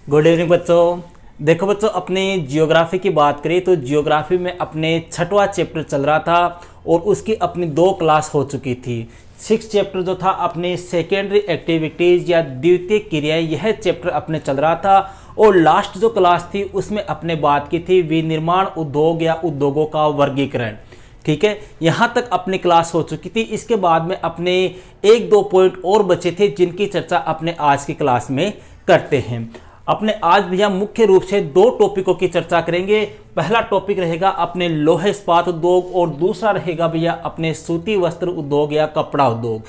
Good evening बच्चों। देखो बच्चों, अपने जियोग्राफी की बात करें तो जियोग्राफी में अपने छठवां चैप्टर चल रहा था और उसकी अपनी 2 क्लास हो चुकी थी। 6 चैप्टर जो था अपने सेकेंडरी एक्टिविटीज़ या द्वितीय क्रियाएं, यह चैप्टर अपने चल रहा था। और लास्ट जो क्लास थी उसमें अपने बात की थी विनिर्माण उद्योग या उद्योगों का वर्गीकरण। ठीक है, यहाँ तक अपनी क्लास हो चुकी थी। इसके बाद में अपने 1-2 पॉइंट और बचे थे जिनकी चर्चा अपने आज की क्लास में करते हैं। अपने आज भैया मुख्य रूप से 2 टॉपिकों की चर्चा करेंगे। पहला टॉपिक रहेगा अपने लोहे इस्पात उद्योग और दूसरा रहेगा भैया अपने सूती वस्त्र उद्योग या कपड़ा उद्योग।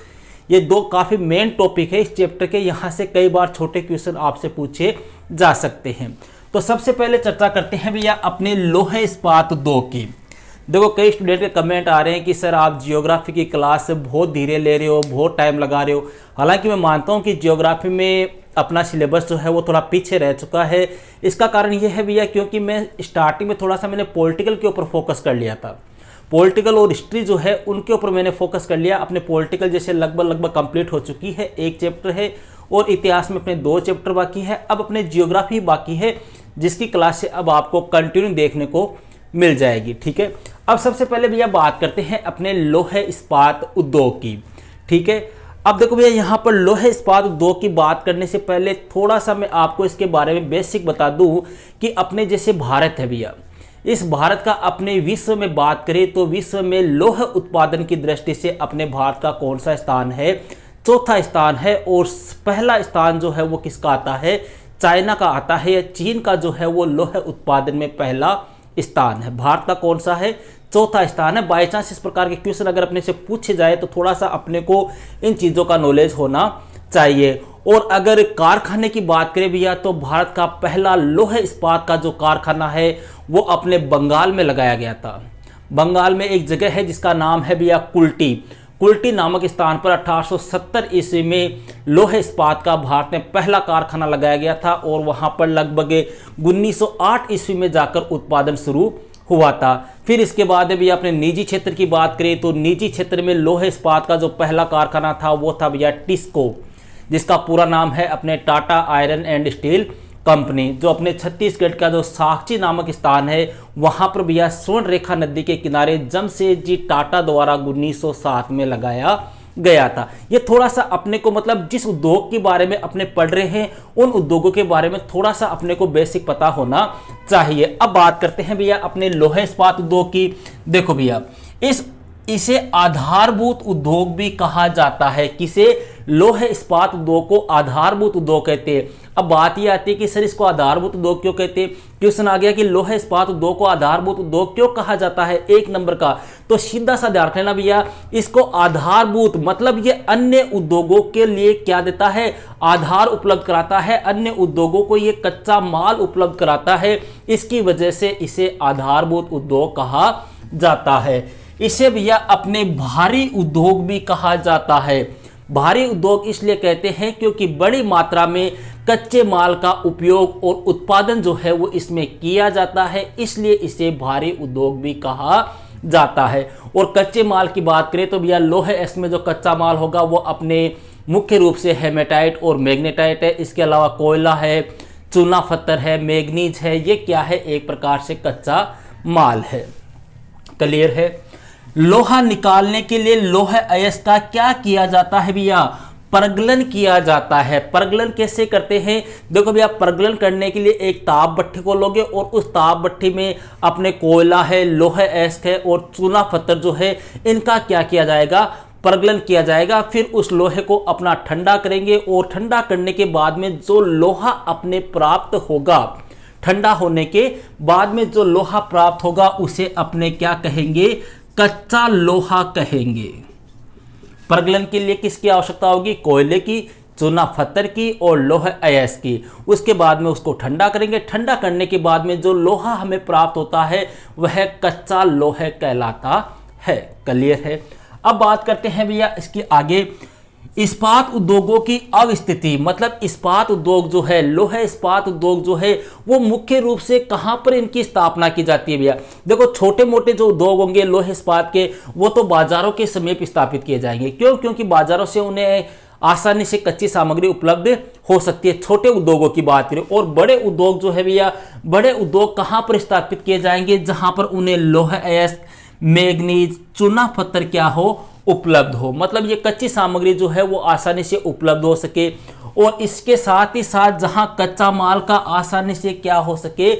ये 2 काफ़ी मेन टॉपिक है इस चैप्टर के। यहाँ से कई बार छोटे क्वेश्चन आपसे पूछे जा सकते हैं। तो सबसे पहले चर्चा करते हैं भैया अपने लोहे इस्पात उद्योग की। देखो, कई स्टूडेंट के कमेंट आ रहे हैं कि सर आप जियोग्राफी की क्लास बहुत धीरे ले रहे हो, बहुत टाइम लगा रहे हो। हालांकि मैं मानता हूं कि जियोग्राफी में अपना सिलेबस जो है वो थोड़ा पीछे रह चुका है। इसका कारण ये है भैया क्योंकि मैं स्टार्टिंग में थोड़ा सा मैंने पॉलिटिकल के ऊपर फोकस कर लिया था। पॉलिटिकल और हिस्ट्री जो है उनके ऊपर मैंने फोकस कर लिया। अपने पॉलिटिकल जैसे लगभग कंप्लीट हो चुकी है, 1 चैप्टर है, और इतिहास में अपने 2 चैप्टर बाकी है। अब अपने जियोग्राफी बाकी है जिसकी क्लास से अब आपको कंटिन्यू देखने को मिल जाएगी। ठीक है, अब सबसे पहले भैया बात करते हैं अपने लोहे इस्पात उद्योग की। ठीक है, अब देखो भैया यहाँ पर लोहे इस्पात उद्योग की बात करने से पहले थोड़ा सा मैं आपको इसके बारे में बेसिक बता दूं कि अपने जैसे भारत है भैया, इस भारत का अपने विश्व में बात करें तो विश्व में लोह उत्पादन की दृष्टि से अपने भारत का कौन सा स्थान है? चौथा स्थान है। और पहला स्थान जो है वो किसका आता है? चाइना का आता है, या चीन का जो है वो लोह उत्पादन में पहला स्थान है। भारत का कौन सा है? चौथा स्थान है। बाई चांस इस प्रकार के क्वेश्चन अगर अपने से पूछे जाए तो थोड़ा सा अपने को इन चीज़ों का नॉलेज होना चाहिए। और अगर कारखाने की बात करें भैया तो भारत का पहला लोहे इस्पात का जो कारखाना है वो अपने बंगाल में लगाया गया था। बंगाल में एक जगह है जिसका नाम है भैया कुल्टी। कुल्टी नामक स्थान पर 1870 ईस्वी में लोहे इस्पात का भारत में पहला कारखाना लगाया गया था और वहां पर लगभग 1908 ईस्वी में जाकर उत्पादन शुरू हुआ था। फिर इसके बाद भी अपने निजी क्षेत्र की बात करें तो निजी क्षेत्र में लोहे इस्पात का जो पहला कारखाना था वो था भैया टिस्को, जिसका पूरा नाम है अपने Tata iron and steel company, जो अपने छत्तीसगढ़ का जो साक्षी नामक स्थान है वहां पर भैया स्वर्ण रेखा नदी के किनारे जमशेदजी टाटा द्वारा 1907 में लगाया गया था। ये थोड़ा सा अपने को मतलब जिस उद्योग के बारे में अपने पढ़ रहे हैं उन उद्योगों के बारे में थोड़ा सा अपने को बेसिक पता होना चाहिए। अब बात करते हैं भैया अपने लोहे इस्पात उद्योग की। देखो भैया, इसे आधारभूत उद्योग भी कहा जाता है। किसे? लोहे इस्पात उद्योग को आधारभूत उद्योग कहते हैं। अब बात यह आती है कि सर इसको आधारभूत उद्योग क्यों कहते हैं? क्वेश्चन आ गया कि लोहे इस्पात उद्योग को आधारभूत उद्योग क्यों कहा जाता है 1 नंबर का। तो सीधा सा ध्यान रखना भैया, इसको आधारभूत मतलब ये अन्य उद्योगों के लिए क्या देता है? आधार उपलब्ध कराता है। अन्य उद्योगों को ये कच्चा माल उपलब्ध कराता है। इसकी वजह से इसे आधारभूत उद्योग कहा जाता है। इसे भैया अपने भारी उद्योग भी कहा जाता है। भारी उद्योग इसलिए कहते हैं क्योंकि बड़ी मात्रा में कच्चे माल का उपयोग और उत्पादन जो है वो इसमें किया जाता है, इसलिए इसे भारी उद्योग भी कहा जाता है। और कच्चे माल की बात करें तो भैया लोहे इसमें जो कच्चा माल होगा वो अपने मुख्य रूप से हेमेटाइट और मैग्नेटाइट है। इसके अलावा कोयला है, चूना पत्थर है, मैग्नीज है। ये क्या है? एक प्रकार से कच्चा माल है। क्लियर है? लोहा निकालने के लिए लोहे अयस्क का क्या किया जाता है भैया? परगलन किया जाता है। परगलन कैसे करते हैं? देखो भैया, परगलन करने के लिए एक ताप भट्ठी को लोगे और उस ताप भट्ठी में अपने कोयला है, लोहे अयस्क है और चूना पत्थर जो है इनका क्या किया जाएगा? परगलन किया जाएगा। फिर उस लोहे को अपना ठंडा करेंगे और ठंडा करने के बाद में जो लोहा अपने प्राप्त होगा, ठंडा होने के बाद में जो लोहा प्राप्त होगा उसे अपने क्या कहेंगे? कच्चा लोहा कहेंगे। परगलन के लिए किसकी आवश्यकता होगी? कोयले की, चूना पत्थर की और लोहे अयस्क की। उसके बाद में उसको ठंडा करेंगे। ठंडा करने के बाद में जो लोहा हमें प्राप्त होता है वह कच्चा लोहा कहलाता है। क्लियर है? अब बात करते हैं भैया इसकी आगे इस्पात उद्योगों की अवस्थिति। मतलब इस्पात उद्योग जो है, लोहे इस्पात उद्योग जो है वो मुख्य रूप से कहां पर इनकी स्थापना की जाती है भैया? देखो, छोटे मोटे जो उद्योग होंगे लोहे इस्पात के वो तो बाजारों के समीप स्थापित किए जाएंगे। क्यों? क्योंकि बाजारों से उन्हें आसानी से कच्ची सामग्री उपलब्ध हो सकती है। छोटे उद्योगों की बात करें, और बड़े उद्योग जो है भैया, बड़े उद्योग कहां पर स्थापित किए जाएंगे, जहां पर उन्हें लोहा, अयस्क, मैग्नीज, चूना पत्थर क्या हो, उपलब्ध हो। मतलब ये कच्ची सामग्री जो है वो आसानी से उपलब्ध हो सके, और इसके साथ ही साथ जहां कच्चा माल का आसानी से क्या हो सके,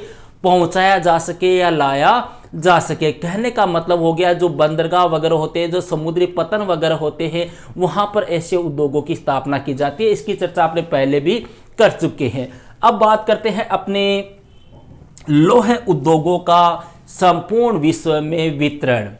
पहुंचाया जा सके या लाया जा सके। कहने का मतलब हो गया जो बंदरगाह वगैरह होते हैं, जो समुद्री पतन वगैरह होते हैं, वहां पर ऐसे उद्योगों की स्थापना की जाती है। इसकी चर्चा आपने पहले भी कर चुके हैं। अब बात करते हैं अपने लोहे उद्योगों का संपूर्ण विश्व में वितरण।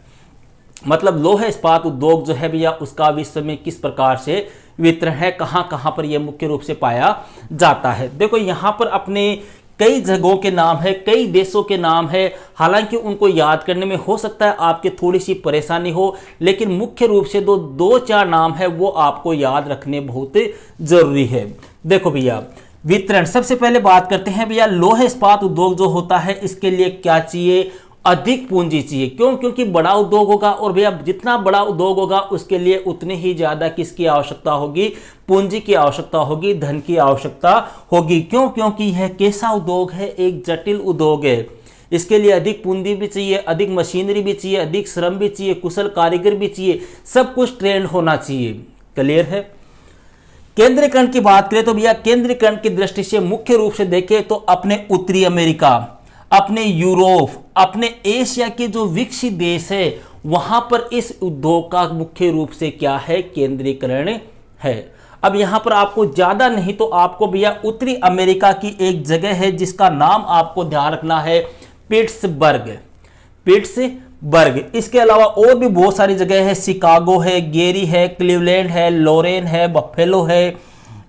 मतलब लोहे इस्पात उद्योग जो है भैया, उसका विश्व में किस प्रकार से वितरण है, कहां कहां पर यह मुख्य रूप से पाया जाता है। देखो यहां पर अपने कई जगहों के नाम है, कई देशों के नाम है। हालांकि उनको याद करने में हो सकता है आपके थोड़ी सी परेशानी हो, लेकिन मुख्य रूप से दो चार नाम है वो आपको याद रखने बहुत जरूरी है। देखो भैया, वितरण, सबसे पहले बात करते हैं भैया लोहे इस्पात उद्योग जो होता है, इसके लिए क्या चाहिए, अधिक पूंजी चाहिए। क्यों? क्योंकि बड़ा उद्योग होगा, और भैया जितना बड़ा उद्योग होगा उसके लिए उतनी ही ज्यादा किसकी आवश्यकता होगी, पूंजी की आवश्यकता होगी, धन की आवश्यकता होगी। क्यों? क्योंकि यह कैसा उद्योग है, एक जटिल उद्योग है। इसके लिए अधिक पूंजी भी चाहिए, अधिक मशीनरी भी चाहिए, अधिक श्रम भी चाहिए, कुशल कारीगर भी चाहिए, सब कुछ ट्रेंड होना चाहिए। क्लियर है? केंद्रीकरण की बात करें तो भैया केंद्रीकरण की दृष्टि से मुख्य रूप से देखें तो अपने उत्तरी अमेरिका, अपने यूरोप, अपने एशिया के जो विकसित देश है, वहां पर इस उद्योग का मुख्य रूप से क्या है, केंद्रीकरण है। अब यहां पर आपको ज्यादा नहीं तो आपको भैया उत्तरी अमेरिका की एक जगह है जिसका नाम आपको ध्यान रखना है, पिट्सबर्ग। पिट्सबर्ग, इसके अलावा और भी बहुत सारी जगह है, शिकागो है, गेरी है, क्लीवलैंड है, लोरेन है, बफेलो है,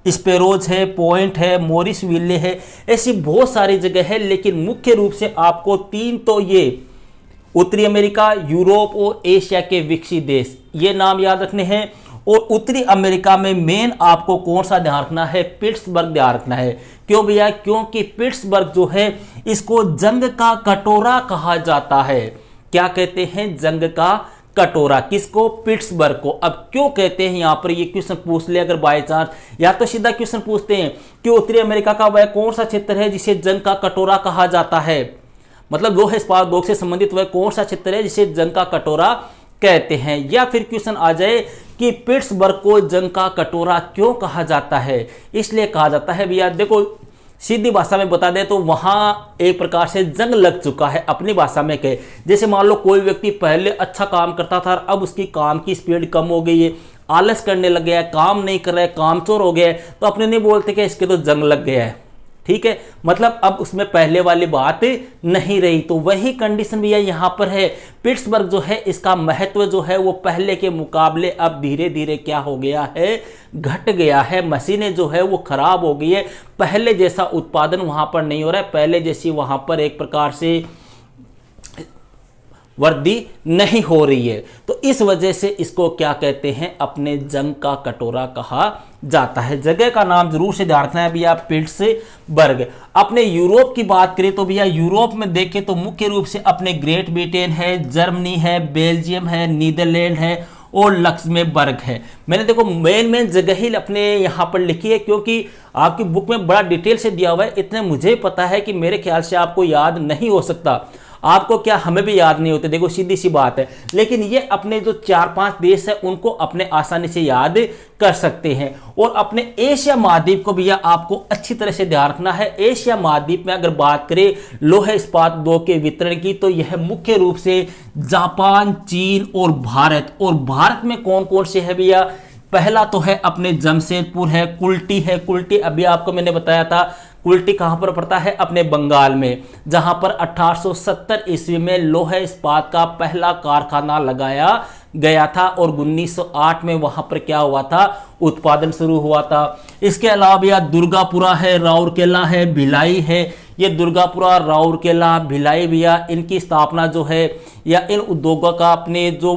स्पेरोज है, पॉइंट है, मॉरिस विले है, ऐसी बहुत सारी जगह है। लेकिन मुख्य रूप से आपको तीन तो ये उत्तरी अमेरिका, यूरोप और एशिया के विकसित देश, ये नाम याद रखने हैं। और उत्तरी अमेरिका में मेन आपको कौन सा ध्यान रखना है, पिट्सबर्ग ध्यान रखना है। क्यों भैया? क्योंकि पिट्सबर्ग जो है इसको जंग का कटोरा कहा जाता है। क्या कहते हैं? जंग का कटोरा। किसको? पिट्सबर्ग को। अब क्यों कहते हैं, यहां पर ये क्वेश्चन पूछ ले अगर बाय चांस, या तो सीधा क्वेश्चन पूछते हैं कि उत्तरी अमेरिका का वह कौन सा क्षेत्र है जिसे जंग का कटोरा कहा जाता है। मतलब लोहे इस्पात उद्योग से संबंधित वह कौन सा क्षेत्र है जिसे जंग का कटोरा कहते हैं। या फिर क्वेश्चन आ जाए कि पिट्सबर्ग को जंग का कटोरा क्यों कहा जाता है। इसलिए कहा जाता है भैया, देखो सीधी भाषा में बता दें तो वहां एक प्रकार से जंग लग चुका है। अपनी भाषा में कहे, जैसे मान लो कोई व्यक्ति पहले अच्छा काम करता था, अब उसकी काम की स्पीड कम हो गई है, आलस करने लग गया है, काम नहीं कर रहा है, कामचोर हो गया है, तो अपने नहीं बोलते कि इसके तो जंग लग गया है। ठीक है, मतलब अब उसमें पहले वाली बात नहीं रही। तो वही कंडीशन भी यहां पर है। पिट्सबर्ग जो है इसका महत्व जो है वो पहले के मुकाबले अब धीरे धीरे क्या हो गया है, घट गया है। मशीनें जो है वो खराब हो गई है, पहले जैसा उत्पादन वहां पर नहीं हो रहा है, पहले जैसी वहां पर एक प्रकार से वृद्धि नहीं हो रही है। तो इस वजह से इसको क्या कहते हैं, अपने जंग का कटोरा कहा जाता है। जगह का नाम जरूर से ध्यान रखना है भैया, पिट्सबर्ग। अपने यूरोप की बात करें तो भैया यूरोप में देखें तो मुख्य रूप से अपने ग्रेट ब्रिटेन है, जर्मनी है, बेल्जियम है, नीदरलैंड है और लक्समबर्ग है। मैंने देखो मेन जगह ही अपने यहाँ पर लिखी है, क्योंकि आपकी बुक में बड़ा डिटेल से दिया हुआ है। इतने मुझे पता है कि मेरे ख्याल से आपको याद नहीं हो सकता, आपको क्या हमें भी याद नहीं होते, देखो सीधी सी बात है। लेकिन ये अपने जो 4-5 देश है उनको अपने आसानी से याद कर सकते हैं। और अपने एशिया महाद्वीप को भैया आपको अच्छी तरह से ध्यान रखना है। एशिया महाद्वीप में अगर बात करें लोहे इस्पात उद्योग के वितरण की, तो यह मुख्य रूप से जापान, चीन और भारत। और भारत में कौन कौन से है भैया? पहला तो है अपने जमशेदपुर है, कुल्टी है। कुल्टी अभी आपको मैंने बताया था, कुल्टी कहां पर पड़ता है, अपने बंगाल में, जहां पर 1870 ईस्वी में लोहे इस्पात का पहला कारखाना लगाया गया था और 1908 में वहां पर क्या हुआ था, उत्पादन शुरू हुआ था। इसके अलावा भैया दुर्गापुरा है, राउरकेला है, भिलाई है। ये दुर्गापुरा, राउरकेला, भिलाई भैया इनकी स्थापना जो है या इन उद्योगों का अपने जो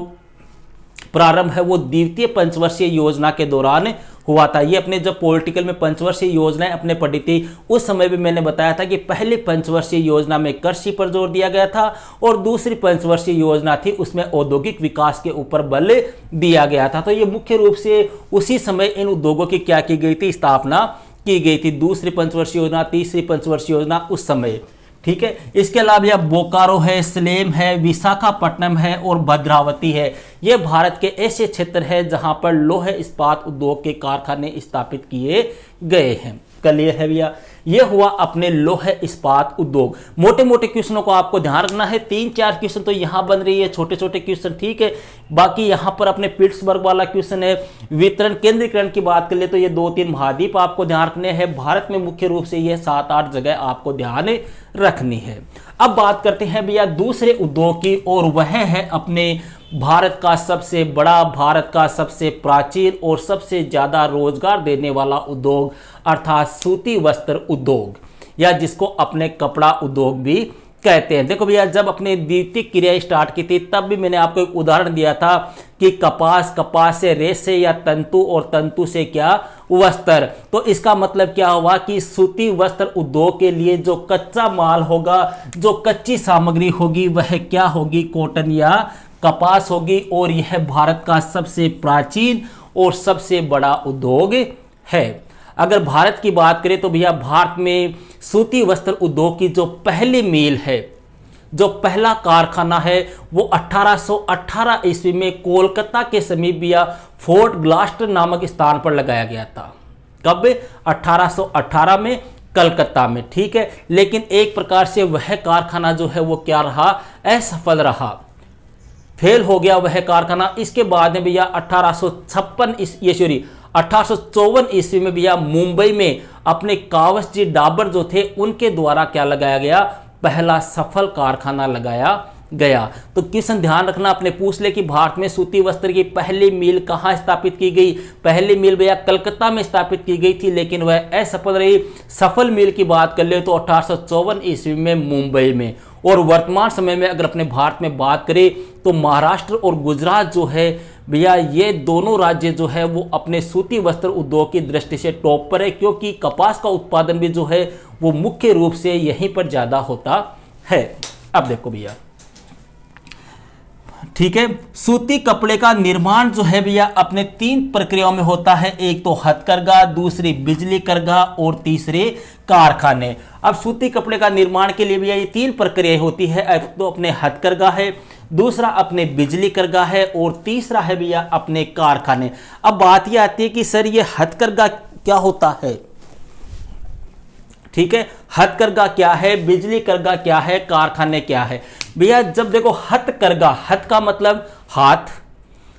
प्रारंभ है वो द्वितीय पंचवर्षीय योजना के दौरान हुआ था। ये अपने जब पॉलिटिकल में पंचवर्षीय योजनाएं अपने पढ़ी थी उस समय भी मैंने बताया था कि पहली पंचवर्षीय योजना में कृषि पर जोर दिया गया था और दूसरी पंचवर्षीय योजना थी उसमें औद्योगिक विकास के ऊपर बल दिया गया था। तो ये मुख्य रूप से उसी समय इन उद्योगों की क्या की गई थी, स्थापना की गई थी। दूसरी पंचवर्षीय योजना, तीसरी पंचवर्षीय योजना उस समय, ठीक है। इसके अलावा यह बोकारो है, सलेम है, विशाखापट्टनम है और भद्रावती है। यह भारत के ऐसे क्षेत्र है जहां पर लोहे इस्पात उद्योग के कारखाने स्थापित किए गए हैं। क्लियर है भैया। यह हुआ अपने लोहे इस्पात उद्योग। मोटे मोटे क्वेश्चनों को आपको ध्यान रखना है, 3-4 क्वेश्चन तो यहां बन रही है, छोटे छोटे क्वेश्चन, ठीक है। बाकी यहां पर अपने पिट्सबर्ग वाला क्वेश्चन है। वितरण केंद्रीकरण की बात कर ले तो ये 2-3 महाद्वीप आपको ध्यान रखने हैं। भारत में मुख्य रूप से ये 7-8 जगह आपको ध्यान रखनी है। अब बात करते हैं भैया दूसरे उद्योग की, और वह है अपने भारत का सबसे बड़ा, भारत का सबसे प्राचीन और सबसे ज्यादा रोजगार देने वाला उद्योग अर्थात सूती वस्त्र उद्योग, या जिसको अपने कपड़ा उद्योग भी कहते हैं। देखो भैया, जब अपने द्वितीयक क्रिया स्टार्ट की थी तब भी मैंने आपको एक उदाहरण दिया था कि कपास, कपास से रेशे या तंतु और तंतु से क्या, वस्त्र। तो इसका मतलब क्या हुआ कि सूती वस्त्र उद्योग के लिए जो कच्चा माल होगा, जो कच्ची सामग्री होगी वह क्या होगी, कॉटन या कपास होगी। और यह भारत का सबसे प्राचीन और सबसे बड़ा उद्योग है। अगर भारत की बात करें तो भैया भारत में सूती वस्त्र उद्योग की जो पहली मील है, जो पहला कारखाना है, वो 1818 ईस्वी में कोलकाता के समीप भैया फोर्ट ग्लास्टर नामक स्थान पर लगाया गया था। कब? 1818 में कलकत्ता में, ठीक है। लेकिन एक प्रकार से वह कारखाना जो है वो क्या रहा, असफल रहा, फेल हो गया वह कारखाना। इसके बाद में भैया 1854 ईस्वी में भैया मुंबई में अपने कावस जी डाबर जो थे उनके द्वारा क्या लगाया गया, पहला सफल कारखाना लगाया गया। तो क्वेश्चन ध्यान रखना, अपने पूछ ले कि भारत में सूती वस्त्र की पहली मिल कहां स्थापित की गई। पहली मिल भैया कलकत्ता में स्थापित की गई थी, लेकिन वह असफल रही। सफल मिल की बात कर ले तो 1854 ईस्वी में मुंबई में। और वर्तमान समय में अगर अपने भारत में बात करें तो महाराष्ट्र और गुजरात जो है भैया, ये दोनों राज्य जो है वो अपने सूती वस्त्र उद्योग की दृष्टि से टॉप पर है, क्योंकि कपास का उत्पादन भी जो है वो मुख्य रूप से यहीं पर ज्यादा होता है। अब देखो भैया, ठीक है, सूती कपड़े का निर्माण जो है भैया अपने 3 प्रक्रियाओं में होता है। एक तो हथकरघा, दूसरी बिजली करघा और तीसरे कारखाने। अब सूती कपड़े का निर्माण के लिए भैया ये 3 प्रक्रियाएं होती है। एक तो अपने हथकरघा है, दूसरा अपने बिजली करघा है और तीसरा है भैया अपने कारखाने। अब बात यह आती है कि सर ये हथकरघा क्या होता है, ठीक है, हथकरघा क्या है, बिजली करघा क्या है, कारखाने क्या है। भैया जब देखो हथकरघा, हथ का मतलब हाथ,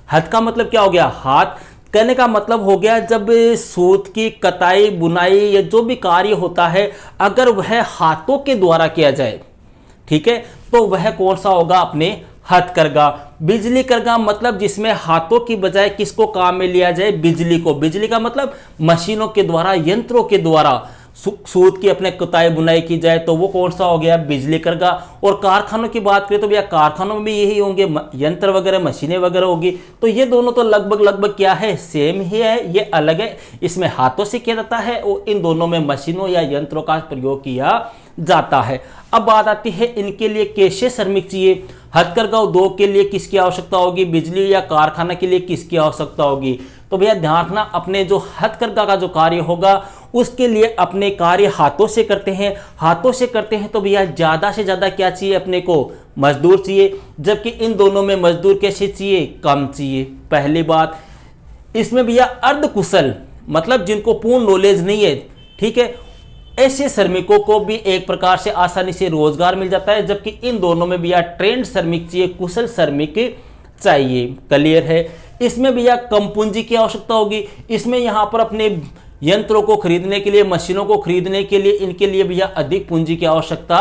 हथ का मतलब क्या हो गया, हाथ। कहने का मतलब हो गया जब सूत की कताई, बुनाई या जो भी कार्य होता है अगर वह हाथों के द्वारा किया जाए, ठीक है, तो वह कौन सा होगा, अपने हथकरघा। बिजली करघा मतलब जिसमें हाथों की बजाय किसको काम में लिया जाए, बिजली को। बिजली का मतलब मशीनों के द्वारा, यंत्रों के द्वारा सूत की अपने कताई बुनाई की जाए तो वो कौन सा हो गया, बिजली करघा। और कारखानों की बात करें तो भैया कारखानों में भी यही होंगे, यंत्र वगैरह, मशीनें वगैरह होगी। तो ये दोनों तो लगभग क्या है, सेम ही है, ये अलग है। इसमें हाथों से किया जाता है और इन दोनों में मशीनों या यंत्रों का प्रयोग किया जाता है। अब बात आती है इनके लिए कैसे श्रमिक चाहिए। हथकरघा उद्योग के लिए किसकी आवश्यकता होगी, बिजली या कारखाना के लिए किसकी आवश्यकता होगी। तो भैया ध्यान रखना, अपने जो हथकरघा का जो कार्य होगा उसके लिए अपने कार्य हाथों से करते हैं। हाथों से करते हैं तो भैया ज्यादा से ज्यादा क्या चाहिए, अपने को मजदूर चाहिए। जबकि इन दोनों में मजदूर कैसे चाहिए, कम चाहिए। पहली बात, इसमें भैया अर्धकुशल मतलब जिनको पूर्ण नॉलेज नहीं है, ठीक है, ऐसे श्रमिकों को भी एक प्रकार से आसानी से रोजगार मिल जाता है। जबकि इन दोनों में भैया ट्रेंड श्रमिक चाहिए, कुशल श्रमिक चाहिए। क्लियर है। इसमें भैया कम पूंजी की आवश्यकता होगी। इसमें यहां पर अपने यंत्रों को खरीदने के लिए, मशीनों को खरीदने के लिए, इनके लिए भैया अधिक पूंजी की आवश्यकता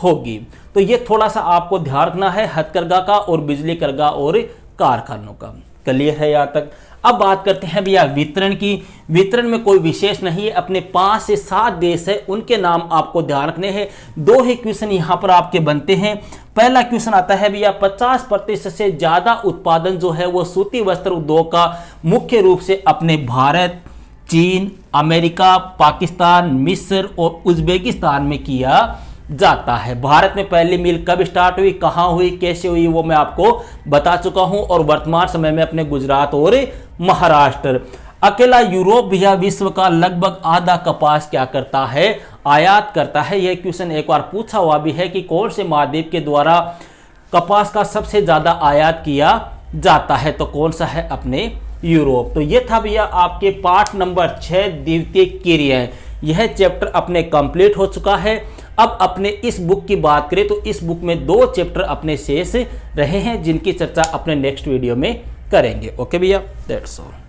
होगी। तो ये थोड़ा सा आपको ध्यान रखना है हथकरघा का और बिजली करघा और कारखानों का। क्लियर है यहाँ तक। अब बात करते हैं भैया वितरण की। वितरण में कोई विशेष नहीं है, अपने 5 से 7 देश है, उनके नाम आपको ध्यान रखने हैं। 2 ही क्वेश्चन यहां पर आपके बनते हैं। पहला क्वेश्चन आता है भैया 50% से ज्यादा उत्पादन जो है वो सूती वस्त्र उद्योग का मुख्य रूप से अपने भारत, चीन, अमेरिका, पाकिस्तान, मिस्र और उज्बेकिस्तान में किया जाता है। भारत में पहली मिल कब स्टार्ट हुई, कहाँ हुई, कैसे हुई, वो मैं आपको बता चुका हूं। और वर्तमान समय में अपने गुजरात और महाराष्ट्र। अकेला यूरोप भैया विश्व का लगभग आधा कपास क्या करता है, आयात करता है। यह क्वेश्चन एक बार पूछा हुआ भी है कि कौन से महाद्वीप के द्वारा कपास का सबसे ज्यादा आयात किया जाता है, तो कौन सा है, अपने यूरोप। तो ये था भैया आपके पाठ नंबर 6 द्वितीय क्रियाएं। यह चैप्टर अपने कंप्लीट हो चुका है। अब अपने इस बुक की बात करें तो इस बुक में 2 चैप्टर अपने शेष रहे हैं, जिनकी चर्चा अपने नेक्स्ट वीडियो में करेंगे। ओके भैया, दैट्स ऑल।